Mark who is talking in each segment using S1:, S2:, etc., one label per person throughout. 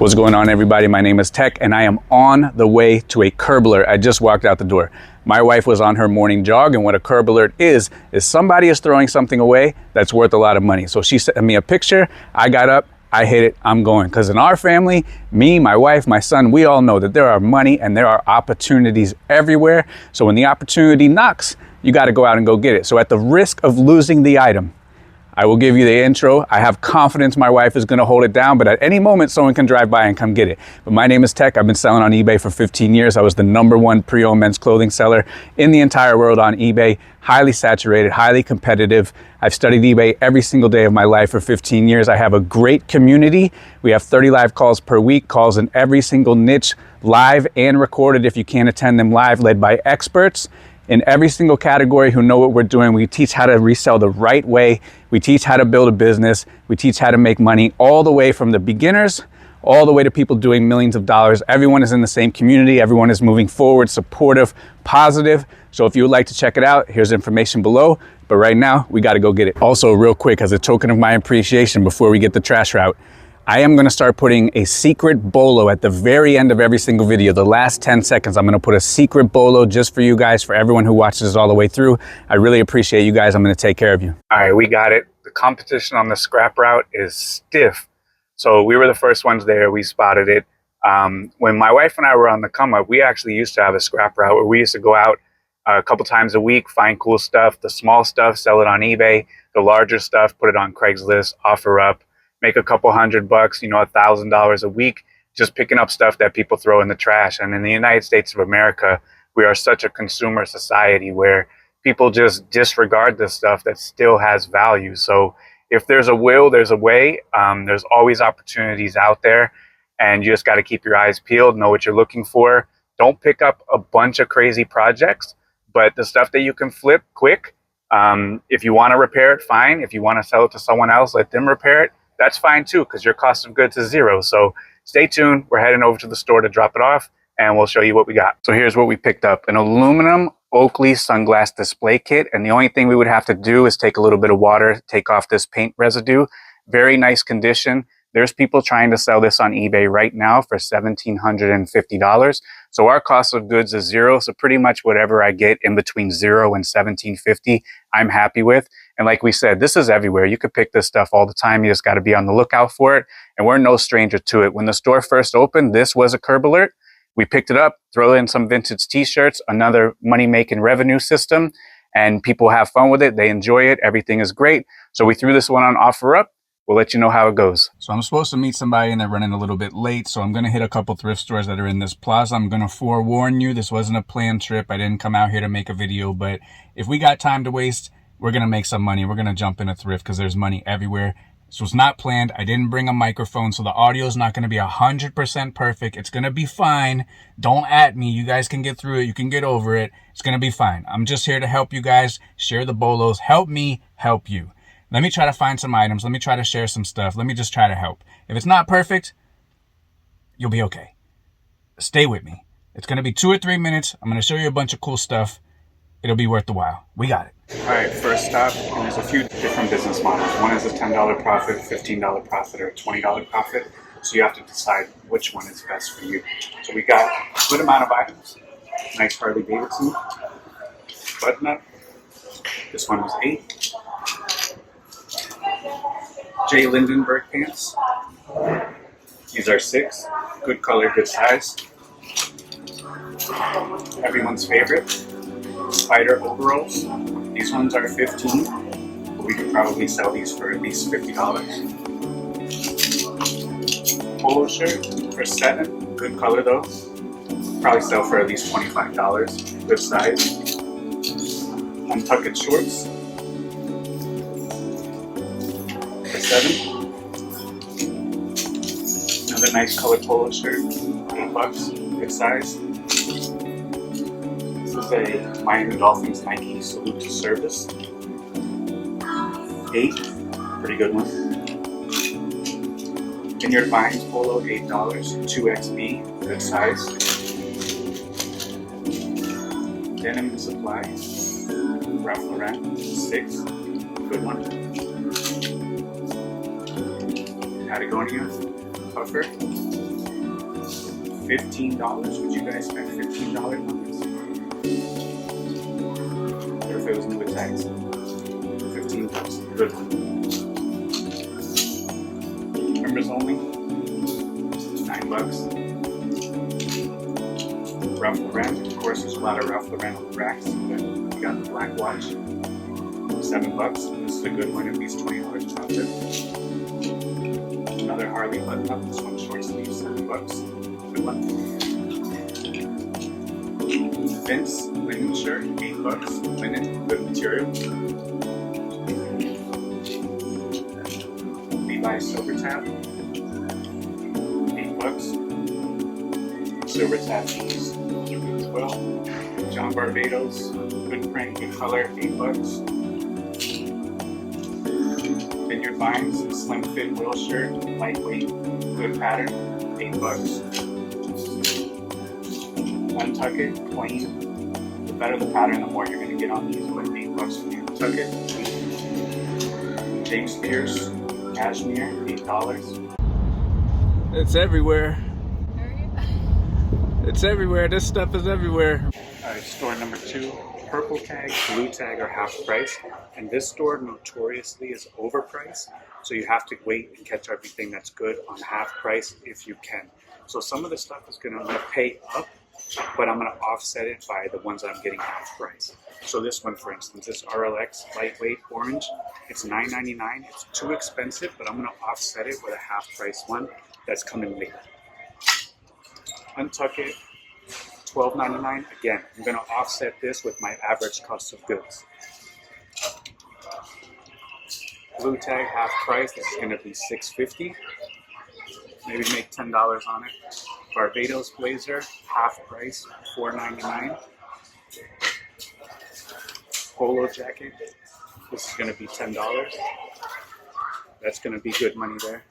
S1: What's going on, everybody? My name is Tech and I am on the way to a curb alert. I just walked out the door. My wife was on her morning jog, and what a curb alert is somebody is throwing something away that's worth a lot of money. So she sent me a picture, I got up, I hit it, I'm going. Because in our family, me, my wife, my son, we all know that there are money and there are opportunities everywhere. So when the opportunity knocks, you got to go out and go get it. So at the risk of losing the item, I will give you the intro. I have confidence my wife is gonna hold it down, but at any moment someone can drive by and come get it. But my name is Tech. I've been selling on eBay for 15 years. I was the #1 pre-owned men's clothing seller in the entire world on eBay. Highly saturated, highly competitive. I've studied eBay every single day of my life for 15 years. I have a great community. We have 30 live calls per week, calls in every single niche, live and recorded if you can't attend them live, led by experts in every single category who know what we're doing. We teach how to resell the right way. We teach how to build a business. We teach how to make money, all the way from the beginners, all the way to people doing millions of dollars. Everyone is in the same community. Everyone is moving forward, supportive, positive. So if you would like to check it out, here's information below. But right now, we got to go get it. Also, real quick, as a token of my appreciation before we get the trash route, I am going to start putting a secret bolo at the very end of every single video. The last 10 seconds, I'm going to put a secret bolo just for you guys, for everyone who watches it all the way through. I really appreciate you guys. I'm going to take care of you. All right, we got it. The competition on the scrap route is stiff. So we were the first ones there. We spotted it. When my wife and I were on the come up, we actually used to have a scrap route where we used to go out a couple times a week, find cool stuff, the small stuff, sell it on eBay, the larger stuff, put it on Craigslist, offer up, make a couple $100, $1,000 a week, just picking up stuff that people throw in the trash. And in the United States of America, we are such a consumer society where people just disregard this stuff that still has value. So if there's a will, there's a way. There's always opportunities out there, and you just got to keep your eyes peeled, know what you're looking for. Don't pick up a bunch of crazy projects, but the stuff that you can flip quick, if you want to repair it, fine. If you want to sell it to someone else, let them repair it. That's fine too, because your cost of goods is zero. So stay tuned. We're heading over to the store to drop it off, and we'll show you what we got. So here's what we picked up: an aluminum Oakley sunglass display kit. And the only thing we would have to do is take a little bit of water, take off this paint residue. Very nice condition. There's people trying to sell this on eBay right now for $1,750. So our cost of goods is zero. So pretty much whatever I get in between $0 and $1,750, I'm happy with. And like we said, this is everywhere. You could pick this stuff all the time. You just got to be on the lookout for it. And we're no stranger to it. When the store first opened, this was a curb alert. We picked it up, throw in some vintage t-shirts, another money-making revenue system, and people have fun with it. They enjoy it. Everything is great. So we threw this one on offer up. We'll let you know how it goes. So I'm supposed to meet somebody and they're running a little bit late. So I'm going to hit a couple thrift stores that are in this plaza. I'm going to forewarn you, this wasn't a planned trip. I didn't come out here to make a video, but if we got time to waste, we're going to make some money. We're going to jump in a thrift because there's money everywhere. This was not planned. I didn't bring a microphone, so the audio is not going to be 100% perfect. It's going to be fine. Don't at me. You guys can get through it. You can get over it. It's going to be fine. I'm just here to help you guys. Share the bolos. Help me help you. Let me try to find some items. Let me try to share some stuff. Let me just try to help. If it's not perfect, you'll be okay. Stay with me. It's going to be 2 or 3 minutes. I'm going to show you a bunch of cool stuff. It'll be worth the while. We got it. All right, first stop, and there's a few different business models. One is a $10 profit, $15 profit, or a $20 profit. So you have to decide which one is best for you. So we got a good amount of items. Nice Harley Davidson button up. This one was $8. J. Lindenberg pants. These are $6. Good color, good size. Everyone's favorite, spider overalls. These ones are $15. But we could probably sell these for at least $50. Polo shirt for $7. Good color though. Probably sell for at least $25. Good size. Untucked shorts. $7. Another nice color polo shirt, $8, good size. This is a Miami Dolphins Nike Salute to Service. $8, pretty good one. Vineyard Vines polo, $8, 2XB, good size. Denim and Supply, Ralph Lauren, $6, good one. Patagonia puffer, $15. Would you guys spend $15 on this? Or if it was new with tax? $15. Good one. Members only. $9. Ralph Lauren. Of course, there's a lot of Ralph Lauren on the racks, but we got the black watch. $7. This is a good one, at least $20 off it. Another Harley button up. This one's short sleeve, $7. Good one. Vince linen shirt, $8. Linen, good material. Levi's silver tab, $8. Silver tab jeans as well. John Barbados, good print, good color, $8. Vineyard Vines, slim fit wheel shirt, lightweight, good pattern, $8. Untuck it, plain. The better the pattern, the more you're going to get on these, but $8 for the Untuck it. James Spears, cashmere, $8. It's everywhere. It's everywhere. This stuff is everywhere. Alright, store number 2. Purple tag, blue tag are half price. And this store notoriously is overpriced. So you have to wait and catch everything that's good on half price if you can. So some of the stuff is I'm gonna pay up, but I'm gonna offset it by the ones that I'm getting half price. So this one, for instance, this RLX lightweight orange, it's $9.99. It's too expensive, but I'm gonna offset it with a half price one that's coming late. Untuck it, $12.99. Again, I'm going to offset this with my average cost of goods. Blue tag, half price, this is going to be $6.50. Maybe make $10 on it. Barbados blazer, half price, $4.99. Polo jacket, this is going to be $10. That's going to be good money there.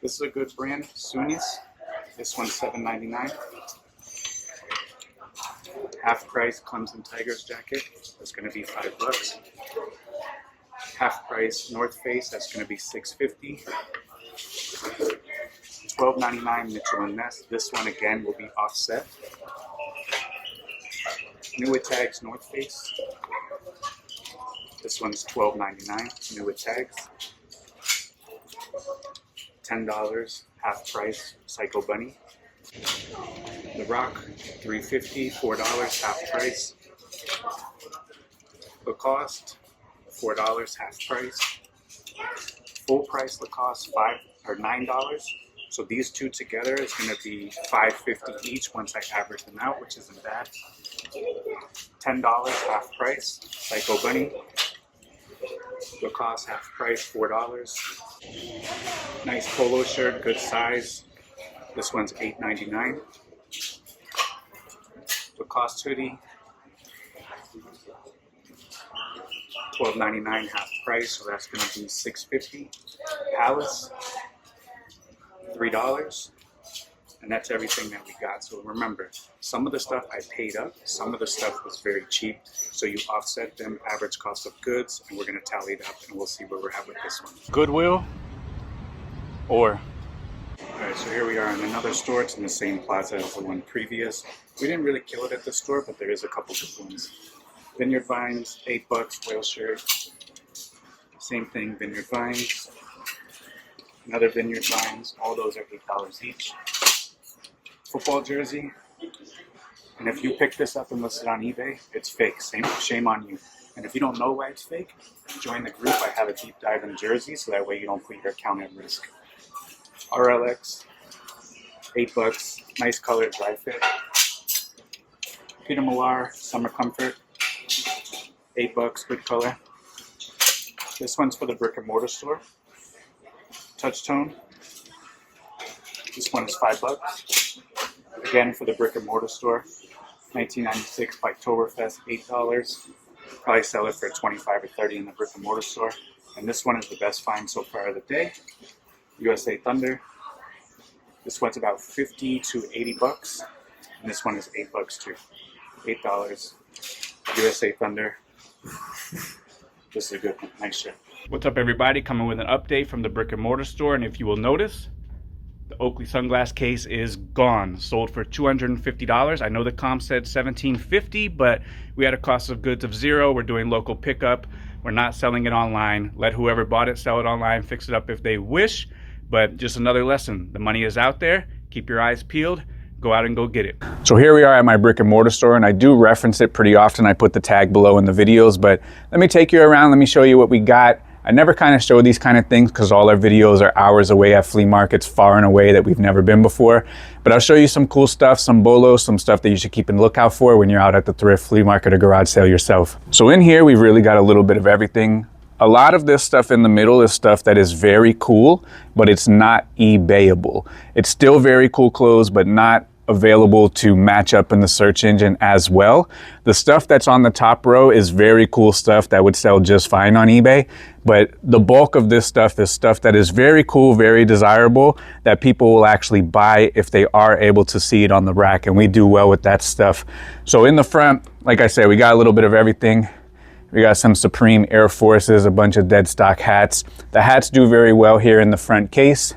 S1: This is a good brand, Sunis. This one's $7.99. Half price Clemson Tigers jacket. That's going to be $5. Half price North Face. That's going to be $6.50. $12.99 Mitchell & Ness. This one again will be offset. New with tags North Face. This one's $12.99. New with tags. $10. Half price Psycho Bunny. The Rock, $3.50, $4, half price. Lacoste, $4, half price. Full price Lacoste, $9. So these two together is going to be $5.50 each once I average them out, which isn't bad. $10, half price. Psycho Bunny. Lacoste, half price, $4. Nice polo shirt, good size. This one's $8.99. Lacoste hoodie, $12.99 half price, so that's going to be $6.50. Palace, $3. And that's everything that we got. So remember, some of the stuff I paid up, some of the stuff was very cheap. So you offset them, average cost of goods, and we're going to tally it up, and we'll see where we're at with this one. Goodwill or... Alright, so here we are in another store. It's in the same plaza as the one previous. We didn't really kill it at the store, but there is a couple good ones. Vineyard Vines, $8, whale shirt. Same thing, Vineyard Vines. Another Vineyard Vines. All those are $8 each. Football jersey. And if you pick this up and list it on eBay, it's fake. Shame on you. And if you don't know why it's fake, join the group. I have a deep dive in jerseys, so that way you don't put your account at risk. RLX, $8, nice color, dry fit. Peter Millar, Summer Comfort, $8, good color. This one's for the brick and mortar store. Touchtone. This one is $5. Again, for the brick and mortar store. 1996 by Oktoberfest, $8. Probably sell it for $25 or $30 in the brick and mortar store. And this one is the best find so far of the day. USA Thunder. This one's about $50 to $80, and this one is $8 too. $8. USA Thunder. This is a good one. Nice shirt. What's up, everybody? Coming with an update from the brick and mortar store, and if you will notice, The Oakley sunglass case is gone, sold for $250. I know the comp said $17.50, but we had a cost of goods of $0. We're doing local pickup. We're not selling it online. Let whoever bought it sell it online, fix it up if they wish. But just another lesson. The money is out there. Keep your eyes peeled. Go out and go get it. So here we are at my brick and mortar store, and I do reference it pretty often. I put the tag below in the videos, but let me take you around. Let me show you what we got. I never kind of show these kind of things because all our videos are hours away at flea markets far and away that we've never been before. But I'll show you some cool stuff, some BOLOs, some stuff that you should keep a lookout for when you're out at the thrift, flea market, or garage sale yourself. So in here, we've really got a little bit of everything. A lot of this stuff in the middle is stuff that is very cool, but it's not eBayable. It's still very cool clothes, but not available to match up in the search engine as well. The stuff that's on the top row is very cool stuff that would sell just fine on eBay, but the bulk of this stuff is stuff that is very cool, very desirable, that people will actually buy if they are able to see it on the rack, and we do well with that stuff. So in the front, like I said, we got a little bit of everything. We got some Supreme Air Forces, a bunch of dead stock hats. The hats do very well here in the front case.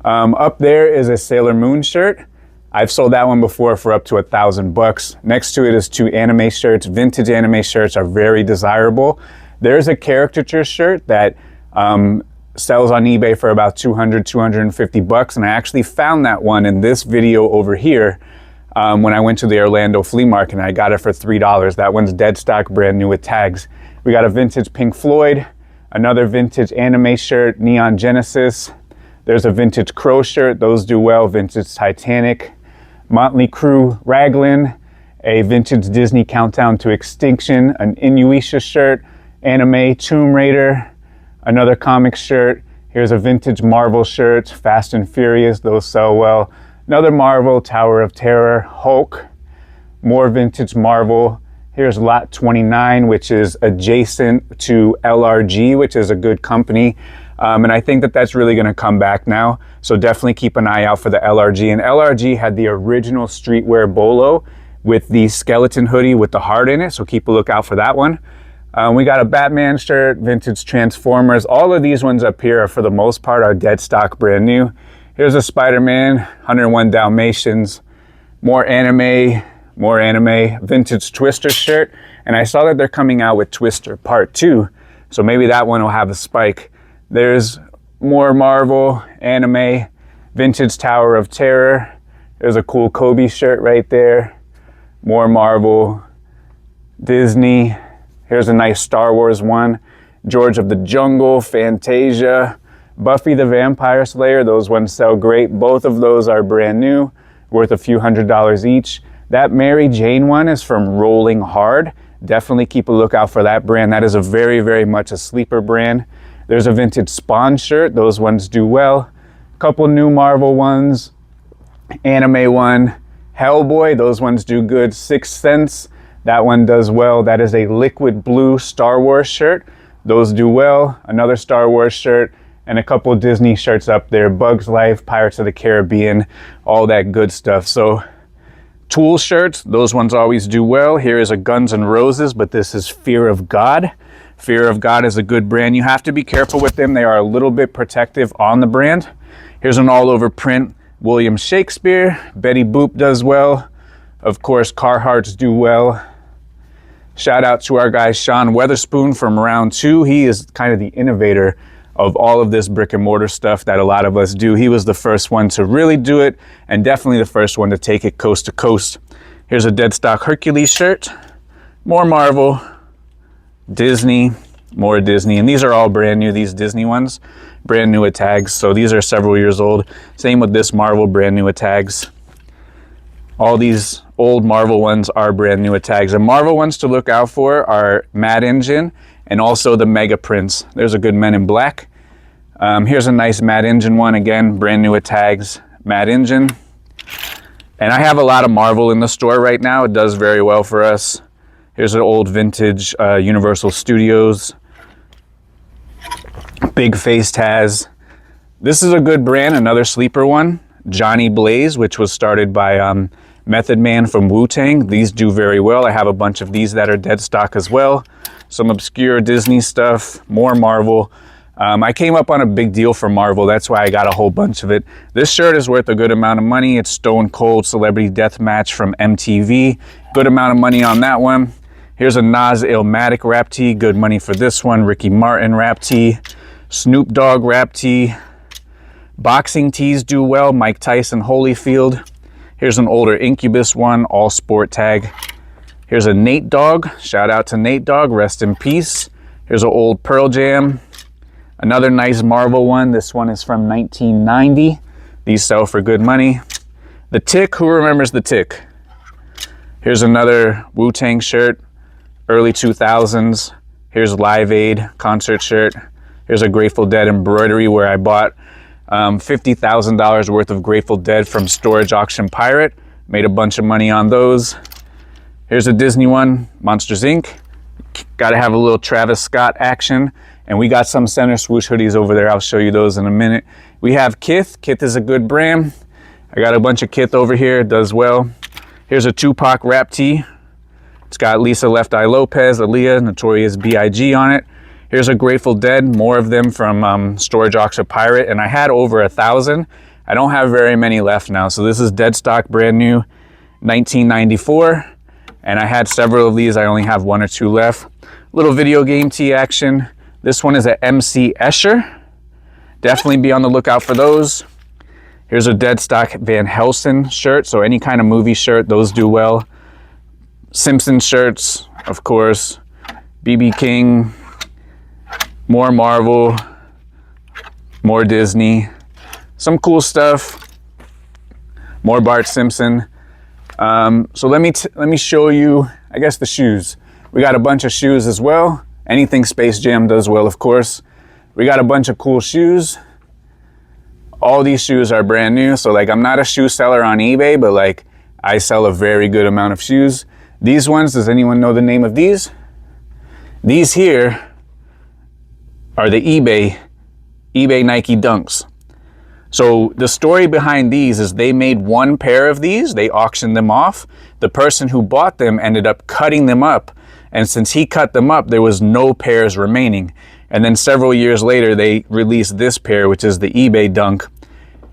S1: Up there is a Sailor Moon shirt. I've sold that one before for up to $1,000. Next to it is 2 anime shirts. Vintage anime shirts are very desirable. There's a caricature shirt that sells on eBay for about $200, $250, and I actually found that one in this video over here when I went to the Orlando flea market, and I got it for $3. That one's dead stock, brand new with tags. We got a vintage Pink Floyd, another vintage anime shirt, Neon Genesis. There's a vintage Crow shirt, those do well, vintage Titanic. Motley Crue Raglan, a vintage Disney Countdown to Extinction, an Inuyasha shirt, anime Tomb Raider, another comic shirt. Here's a vintage Marvel shirt, Fast and Furious, those sell well. Another Marvel, Tower of Terror, Hulk, more vintage Marvel. Here's Lot 29, which is adjacent to LRG, which is a good company. And I think that that's really going to come back now. So definitely keep an eye out for the LRG. And LRG had the original streetwear bolo with the skeleton hoodie with the heart in it. So keep a lookout for that one. We got a Batman shirt, vintage Transformers. All of these ones up here are, for the most part, are dead stock, brand new. Here's a Spider-Man, 101 Dalmatians, more anime, vintage Twister shirt. And I saw that they're coming out with Twister Part 2. So maybe that one will have a spike. There's more Marvel, anime, vintage Tower of Terror. There's a cool Kobe shirt right there. More Marvel, Disney. Here's a nice Star Wars one. George of the Jungle, Fantasia, Buffy the Vampire Slayer. Those ones sell great. Both of those are brand new, worth a few $100s each. That Mary Jane one is from Rolling Hard. Definitely keep a lookout for that brand. That is a very, very much a sleeper brand. There's a vintage Spawn shirt. Those ones do well. A couple new Marvel ones. Anime one. Hellboy. Those ones do good. Sixth Sense. That one does well. That is a liquid blue Star Wars shirt. Those do well. Another Star Wars shirt. And a couple Disney shirts up there. Bugs Life, Pirates of the Caribbean. All that good stuff. So Tool shirts. Those ones always do well. Here is a Guns N' Roses, but this is Fear of God. Fear of God is a good brand. You have to be careful with them. They are a little bit protective on the brand. Here's an all-over print. William Shakespeare. Betty Boop does well. Of course, Carhartts do well. Shout out to our guy Sean Weatherspoon from Round 2. He is kind of the innovator of all of this brick and mortar stuff that a lot of us do. He was the first one to really do it, and definitely the first one to take it coast to coast. Here's a dead stock Hercules shirt. More Marvel. Disney, more Disney, and these are all brand new, these Disney ones, brand new with tags, so these are several years old. Same with this Marvel, brand new with tags. All these old Marvel ones are brand new with tags. And Marvel ones to look out for are Mad Engine and also the Mega Prints. There's a good Men in Black. Here's a nice Mad Engine one, again, brand new with tags, Mad Engine. And I have a lot of Marvel in the store right now. It does very well for us. Here's an old vintage Universal Studios. Big Face Taz. This is a good brand, another sleeper one. Johnny Blaze, which was started by Method Man from Wu-Tang. These do very well. I have a bunch of these that are dead stock as well. Some obscure Disney stuff, more Marvel. I came up on a big deal for Marvel. That's why I got a whole bunch of it. This shirt is worth a good amount of money. It's Stone Cold Celebrity Deathmatch from MTV. Good amount of money on that one. Here's a Nas Illmatic rap tee. Good money for this one. Ricky Martin rap tee. Snoop Dogg rap tee. Boxing tees do well. Mike Tyson Holyfield. Here's an older Incubus one. All sport tag. Here's a Nate Dogg. Shout out to Nate Dogg. Rest in peace. Here's an old Pearl Jam. Another nice Marvel one. This one is from 1990. These sell for good money. The Tick. Who remembers The Tick? Here's another Wu-Tang shirt. Early 2000s. Here's Live Aid concert shirt. Here's a Grateful Dead embroidery where I bought $50,000 worth of Grateful Dead from Storage Auction Pirate. Made a bunch of money on those. Here's a Disney one, Monsters Inc. Got to have a little Travis Scott action. And we got some Center Swoosh hoodies over there. I'll show you those in a minute. We have Kith. Kith is a good brand. I got a bunch of Kith over here. It does well. Here's a Tupac rap tee. It's got Lisa Left Eye Lopez, Aaliyah, Notorious B.I.G. on it. Here's a Grateful Dead. More of them from Storage Auction Pirate. And I had over 1,000. I don't have very many left now. So this is dead stock, brand new, 1994. And I had several of these. I only have 1 or 2 left. Little video game tee action. This one is a MC Escher. Definitely be on the lookout for those. Here's a dead stock Van Helsing shirt. So any kind of movie shirt, those do well. Simpson shirts, of course. BB King. More Marvel. More Disney. Some cool stuff. More Bart Simpson. So let me show you, I guess, the shoes. We got a bunch of shoes as well. Anything Space Jam does well, of course. We got a bunch of cool shoes. All these shoes are brand new. So like, I'm not a shoe seller on eBay, but like, I sell a very good amount of shoes. These ones, does anyone know the name of these? These here are the eBay Nike Dunks. So the story behind these is they made one pair of these. They auctioned them off. The person who bought them ended up cutting them up. And since he cut them up, there was no pairs remaining. And then several years later, they released this pair, which is the eBay Dunk.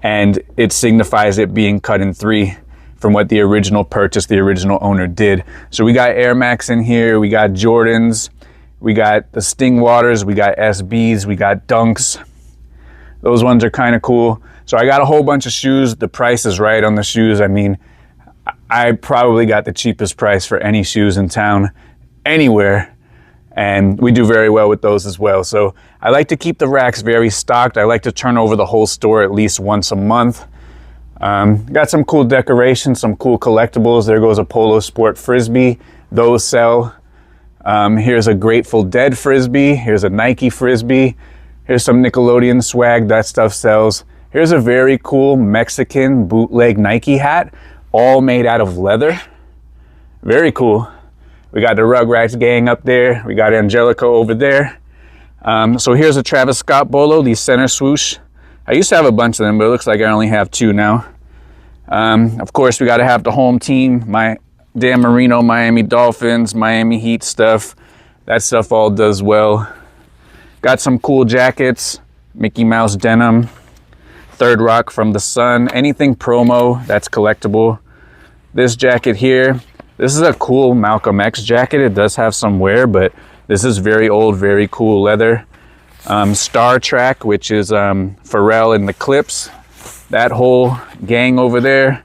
S1: And it signifies it being cut in 3 from what the original purchase, the original owner did. So we got Air Max in here. We got Jordans. We got the Sting Waters. We got SBs. We got Dunks. Those ones are kind of cool. So I got a whole bunch of shoes. The price is right on the shoes. I mean, I probably got the cheapest price for any shoes in town, anywhere. And we do very well with those as well. So I like to keep the racks very stocked. I like to turn over the whole store at least once a month. Got some cool decorations, some cool collectibles. There goes a Polo Sport Frisbee. Those sell. Here's a Grateful Dead Frisbee. Here's a Nike Frisbee. Here's some Nickelodeon swag. That stuff sells. Here's a very cool Mexican bootleg Nike hat, all made out of leather. Very cool. We got the Rugrats gang up there. We got Angelica over there. So here's a Travis Scott Bolo, these Center Swoosh. I used to have a bunch of them, but it looks like I only have 2 now. Of course, we got to have the home team, my Dan Marino, Miami Dolphins, Miami Heat stuff. That stuff all does well. Got some cool jackets, Mickey Mouse denim, Third Rock from the Sun, anything promo that's collectible. This jacket here, this is a cool Malcolm X jacket. It does have some wear, but this is very old, very cool leather. Star Trek, which is Pharrell and the Clips, that whole gang over there.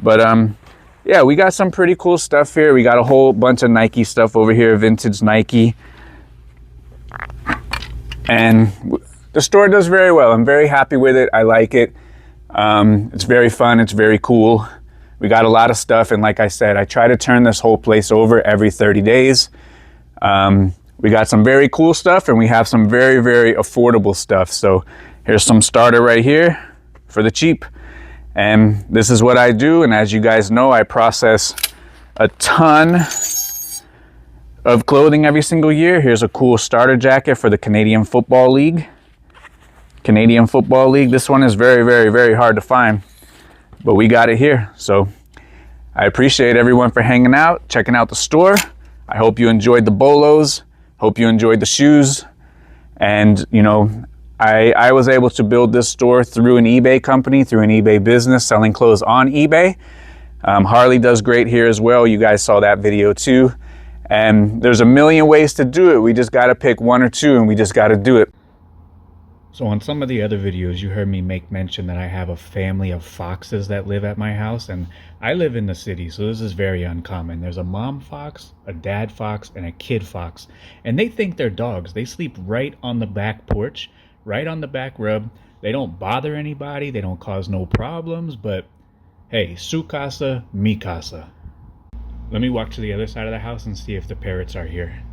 S1: But yeah, we got some pretty cool stuff here. We got a whole bunch of Nike stuff over here, vintage Nike. And the store does very well. I'm very happy with it. I like it. It's very fun. It's very cool. We got a lot of stuff. And like I said, I try to turn this whole place over every 30 days. We got some very cool stuff and we have some very, very affordable stuff. So here's some starter right here for the cheap. And this is what I do. And as you guys know, I process a ton of clothing every single year. Here's a cool starter jacket for the Canadian Football League. Canadian Football League. This one is very, very, very hard to find, but we got it here. So I appreciate everyone for hanging out, checking out the store. I hope you enjoyed the bolos. Hope you enjoyed the shoes. And, you know, I was able to build this store through an eBay company, through an eBay business, selling clothes on eBay. Harley does great here as well. You guys saw that video too. And there's a million ways to do it. We just got to pick one or two, and we just got to do it. So on some of the other videos, you heard me make mention that I have a family of foxes that live at my house, and I live in the city, so this is very uncommon. There's a mom fox, a dad fox, and a kid fox, and they think they're dogs. They sleep right on the back porch, right on the back rub. They don't bother anybody. They don't cause no problems, but hey, su casa, mi casa. Let me walk to the other side of the house and see if the parrots are here.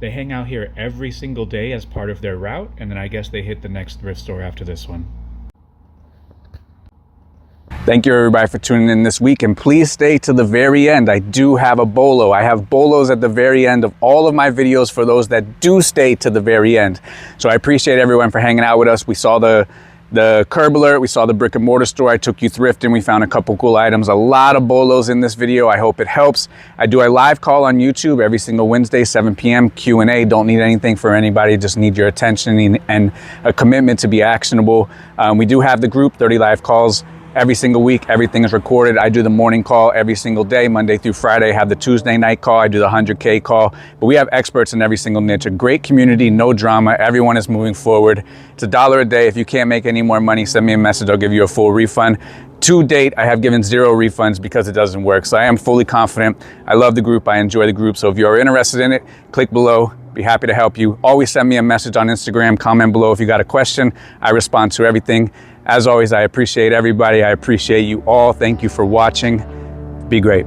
S1: They hang out here every single day as part of their route, and then I guess they hit the next thrift store after this one. Thank you everybody for tuning in this week, and please stay to the very end. I do have a BOLO. I have BOLOs at the very end of all of my videos for those that do stay to the very end. So I appreciate everyone for hanging out with us. We saw the curb alert, we saw the brick and mortar store, I took you thrifting, we found a couple cool items, a lot of BOLOs in this video. I hope it helps. I do a live call on YouTube every single Wednesday, 7 p.m. Q&A. Don't need anything for anybody, just need your attention and a commitment to be actionable. We do have the group, 30 live calls every single week. Everything is recorded. I do the morning call every single day, Monday through Friday. I have the Tuesday night call. I do the 100K call. But we have experts in every single niche. A great community, no drama. Everyone is moving forward. It's $1 a day. If you can't make any more money, send me a message. I'll give you a full refund. To date, I have given 0 refunds because it doesn't work. So I am fully confident. I love the group. I enjoy the group. So if you are interested in it, click below. Be happy to help you. Always send me a message on Instagram. Comment below if you got a question. I respond to everything. As always, I appreciate everybody. I appreciate you all. Thank you for watching. Be great.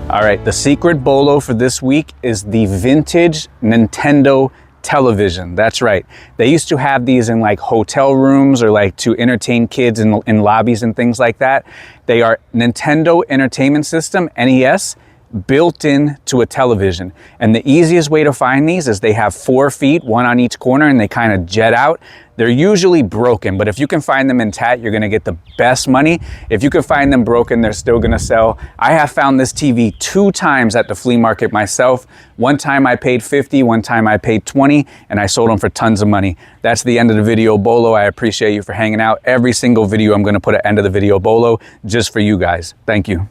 S1: All right, the secret BOLO for this week is the vintage Nintendo television. That's right. They used to have these in like hotel rooms or like to entertain kids in lobbies and things like that. They are Nintendo Entertainment System, NES, built into a television. And the easiest way to find these is they have 4 feet, one on each corner, and they kind of jet out. They're usually broken, but if you can find them intact, you're gonna get the best money. If you can find them broken, they're still gonna sell. I have found this TV 2 times at the flea market myself. One time I paid 50, one time I paid 20, and I sold them for tons of money. That's the end of the video BOLO. I appreciate you for hanging out. Every single video I'm gonna put an end of the video BOLO just for you guys. Thank you.